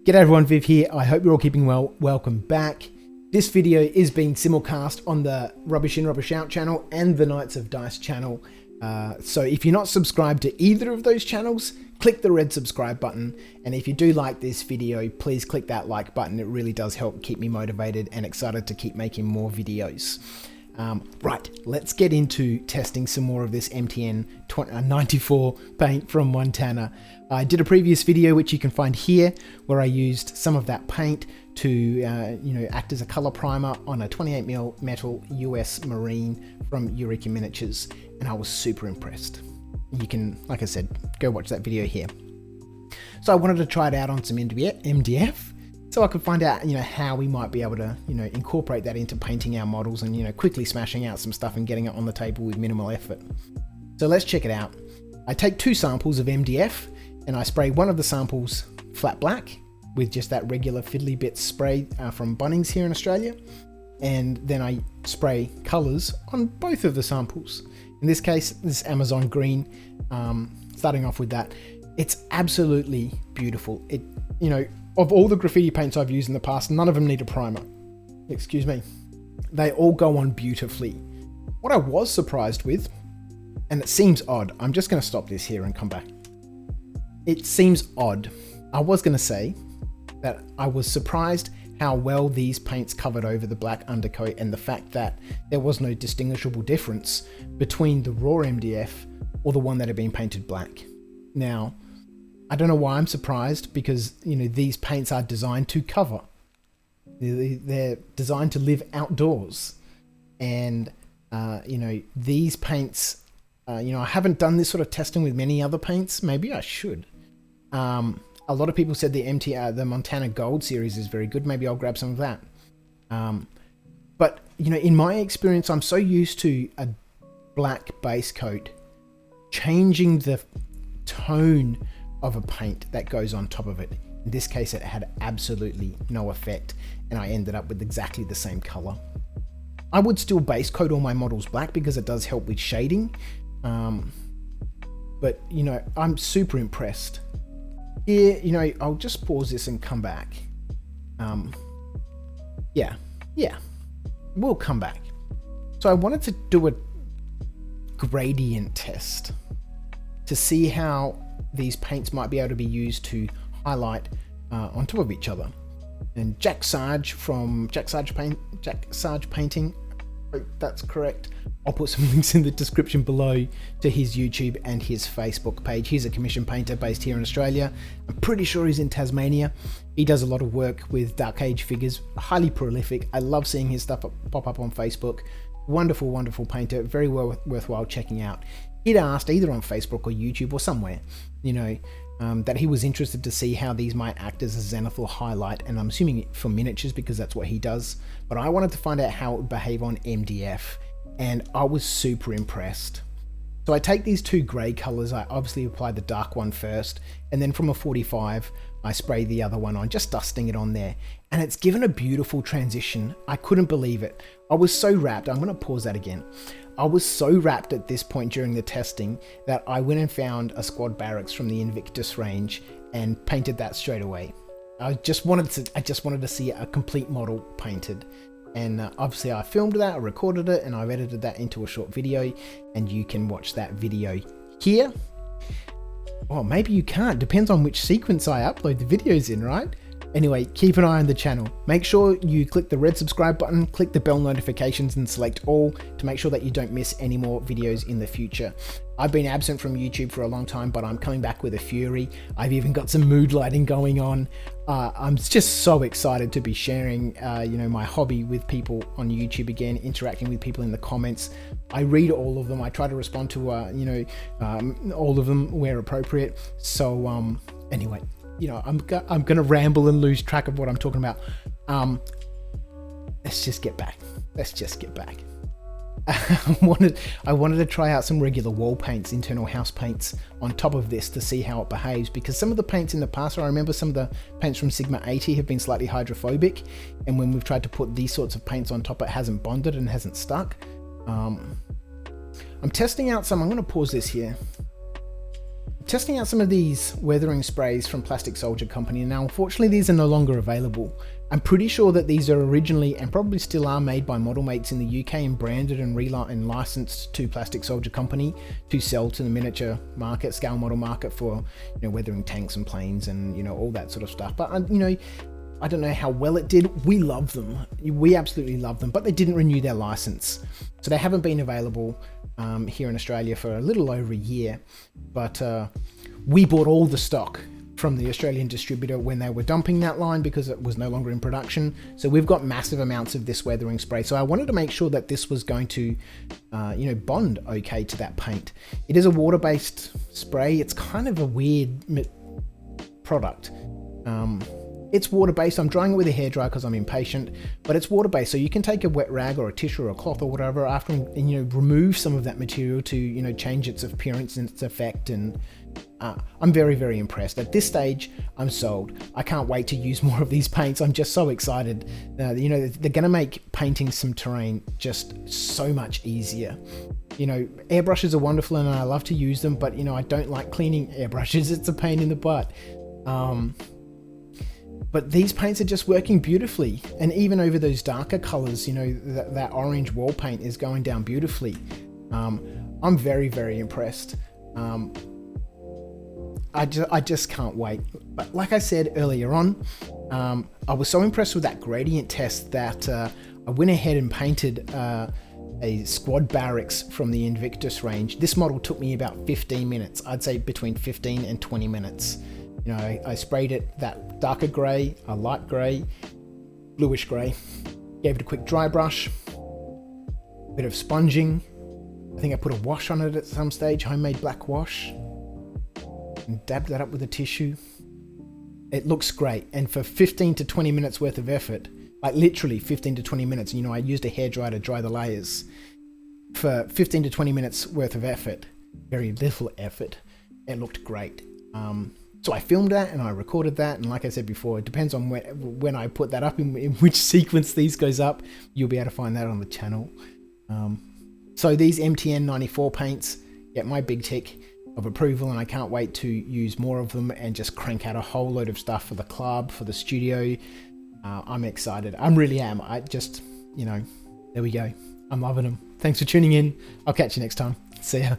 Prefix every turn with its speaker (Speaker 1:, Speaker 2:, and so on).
Speaker 1: G'day everyone, Viv here. I hope you're all keeping well. Welcome back. This video is being simulcast on the Rubbish In Rubbish Out channel and the Knights of Dice channel. So if you're not subscribed to either of those channels, click the red subscribe button. And if you do like this video, please click that like button. It really does help keep me motivated and excited to keep making more videos. Right, let's get into testing some more of this MTN 94 paint from Montana. I did a previous video which you can find here where I used some of that paint to act as a color primer on a 28mm metal US Marine from Eureka Miniatures, and I was super impressed. You can, like I said, go watch that video here. So I wanted to try it out on some MDF. So I could find out, how we might be able to, incorporate that into painting our models and, quickly smashing out some stuff and getting it on the table with minimal effort. So let's check it out. I take 2 samples of MDF and I spray one of the samples flat black with just that regular fiddly bit spray from Bunnings here in Australia. And then I spray colors on both of the samples. In this case, this Amazon green, starting off with that. It's absolutely beautiful. Of all the graffiti paints I've used in the past, none of them need a primer. Excuse me. They all go on beautifully. What I was surprised with, and it seems odd, I'm just going to stop this here and come back. It seems odd. I was going to say that I was surprised how well these paints covered over the black undercoat and the fact that there was no distinguishable difference between the raw MDF or the one that had been painted black. Now, I don't know why I'm surprised, because these paints are designed to cover. They're designed to live outdoors, and these paints. I haven't done this sort of testing with many other paints. Maybe I should. A lot of people said the Montana Gold series is very good. Maybe I'll grab some of that. But in my experience, I'm so used to a black base coat changing the tone of a paint that goes on top of it. In this case, it had absolutely no effect, and I ended up with exactly the same color. I would still base coat all my models black because it does help with shading, but I'm super impressed. Here, I'll just pause this and come back. Yeah, we'll come back. So I wanted to do a gradient test to see how these paints might be able to be used to highlight on top of each other. And Jack Sarge from Jack Sarge Painting, I hope that's correct. I'll put some links in the description below to his YouTube and his Facebook page. He's a commission painter based here in Australia. I'm pretty sure he's in Tasmania. He does a lot of work with Dark Age figures, highly prolific. I love seeing his stuff pop up on Facebook. Wonderful, wonderful painter, very well worthwhile checking out. He'd asked either on Facebook or YouTube or somewhere, that he was interested to see how these might act as a zenithal highlight, and I'm assuming for miniatures because that's what he does. But I wanted to find out how it would behave on MDF, and I was super impressed. So I take these 2 grey colours, I obviously apply the dark one first, and then from a 45, I spray the other one on, just dusting it on there. And it's given a beautiful transition. I couldn't believe it. I was so wrapped. I'm going to pause that again. I was so wrapped at this point during the testing that I went and found a squad Barracks from the Invictus range and painted that straight away. I just wanted to see a complete model painted. And obviously I filmed that, I recorded it, and I've edited that into a short video, and you can watch that video here. Or maybe you can't, depends on which sequence I upload the videos in, right? Anyway, keep an eye on the channel. Make sure you click the red subscribe button, click the bell notifications and select all to make sure that you don't miss any more videos in the future. I've been absent from YouTube for a long time, but I'm coming back with a fury. I've even got some mood lighting going on. I'm just so excited to be sharing, my hobby with people on YouTube again, interacting with people in the comments. I read all of them. I try to respond to, all of them where appropriate. So, anyway. I'm gonna ramble and lose track of what I'm talking about. Let's just get back. I wanted to try out some regular wall paints, internal house paints on top of this to see how it behaves, because some of the paints in the past, I remember some of the paints from Sigma 80 have been slightly hydrophobic, and when we've tried to put these sorts of paints on top, it hasn't bonded and hasn't stuck. I'm testing out some. I'm going to pause this here. testing out some of these weathering sprays from Plastic Soldier Company. Now, unfortunately, these are no longer available. I'm pretty sure that these are originally, and probably still are, made by Model Mates in the UK and branded and licensed to Plastic Soldier Company to sell to the miniature market, scale model market for, weathering tanks and planes and, all that sort of stuff. But, I don't know how well it did. We love them. We absolutely love them, but they didn't renew their license. So they haven't been available here in Australia for a little over a year. But we bought all the stock from the Australian distributor when they were dumping that line because it was no longer in production. So we've got massive amounts of this weathering spray. So I wanted to make sure that this was going to, bond okay to that paint. It is a water-based spray. It's kind of a weird product. It's water-based. I'm drying it with a hairdryer because I'm impatient, but it's water-based. So you can take a wet rag or a tissue or a cloth or whatever after and remove some of that material to, change its appearance and its effect. And I'm very, very impressed. At this stage, I'm sold. I can't wait to use more of these paints. I'm just so excited. They're going to make painting some terrain just so much easier. Airbrushes are wonderful and I love to use them, but, I don't like cleaning airbrushes. It's a pain in the butt. But these paints are just working beautifully. And even over those darker colors, that orange wall paint is going down beautifully. I'm very, very impressed. I just can't wait. But like I said earlier on, I was so impressed with that gradient test that I went ahead and painted a squad barracks from the Invictus range. This model took me about 15 minutes. I'd say between 15 and 20 minutes. I sprayed it that darker grey, a light grey, bluish grey. Gave it a quick dry brush, a bit of sponging. I think I put a wash on it at some stage, homemade black wash, and dabbed that up with a tissue. It looks great, and for 15 to 20 minutes worth of effort, like literally 15 to 20 minutes, I used a hairdryer to dry the layers. For 15 to 20 minutes worth of effort, very little effort, it looked great. So I filmed that and I recorded that, and like I said before, it depends on when I put that up, in which sequence these goes up. You'll be able to find that on the channel. So these MTN 94 paints get my big tick of approval, and I can't wait to use more of them and just crank out a whole load of stuff for the club, for the studio. I'm excited. I really am. I just, there we go. I'm loving them. Thanks for tuning in. I'll catch you next time. See ya.